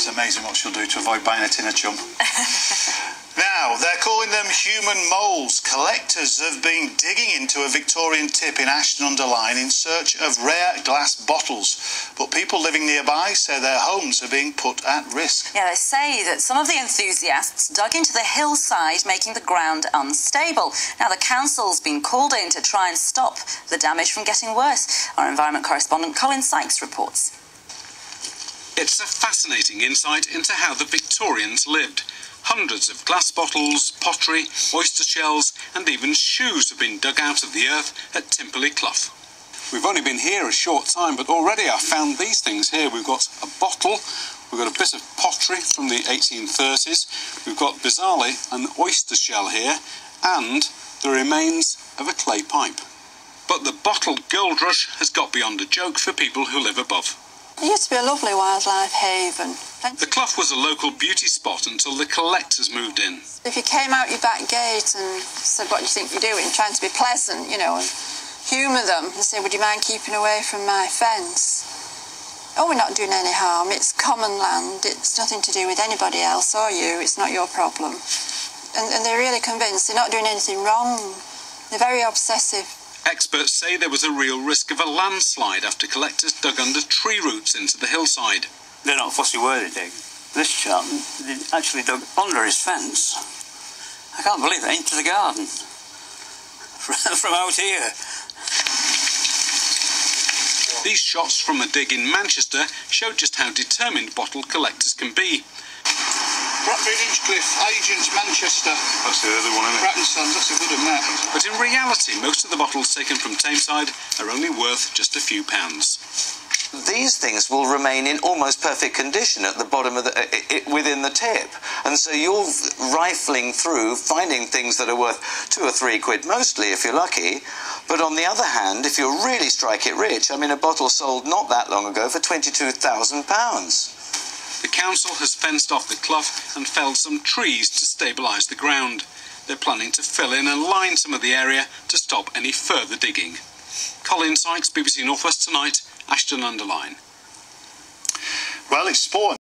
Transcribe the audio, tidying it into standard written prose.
It's amazing what she'll do to avoid buying a tin of chum. Now, they're calling them human moles. Collectors have been digging into a Victorian tip in Aston-under-Lyne in search of rare glass bottles. But people living nearby say their homes are being put at risk. Yeah, they say that some of the enthusiasts dug into the hillside, making the ground unstable. Now, the council's been called in to try and stop the damage from getting worse. Our environment correspondent Colin Sykes reports. It's a fascinating insight into how the Victorians lived. Hundreds of glass bottles, pottery, oyster shells and even shoes have been dug out of the earth at Timperley Clough. We've only been here a short time, but already I've found these things here. We've got a bottle, we've got a bit of pottery from the 1830s, we've got, bizarrely, an oyster shell here, and the remains of a clay pipe. But the bottled gold rush has got beyond a joke for people who live above. It used to be a lovely wildlife haven. The Clough was a local beauty spot until the collectors moved in. If you came out your back gate and said, what do you think you're doing, trying to be pleasant, you know, and humour them and say, would you mind keeping away from my fence? Oh, we're not doing any harm, it's common land, it's nothing to do with anybody else or you, it's not your problem. And they're really convinced they're not doing anything wrong. They're very obsessive. Experts say there was a real risk of a landslide after collectors dug under tree roots into the hillside. They're not fussy where they dig. This chap, they actually dug under his fence. I can't believe it, into the garden. From out here. These shots from a dig in Manchester show just how determined bottle collectors can be. Bradford Inchcliffe, Agents, Manchester. That's the other one, isn't it? Bratton Sons, that's a good one, that. But in reality, most of the bottles taken from Tameside are only worth just a few pounds. These things will remain in almost perfect condition at the bottom of within the tip, and so you're rifling through, finding things that are worth £2 or £3 mostly if you're lucky. But on the other hand, if you really strike it rich, I mean, a bottle sold not that long ago for £22,000. The council has fenced off the Clough and felled some trees to stabilise the ground. They're planning to fill in and line some of the area to stop any further digging. Colin Sykes, BBC North West Tonight, Aston-under-Lyne. Well, it's sport.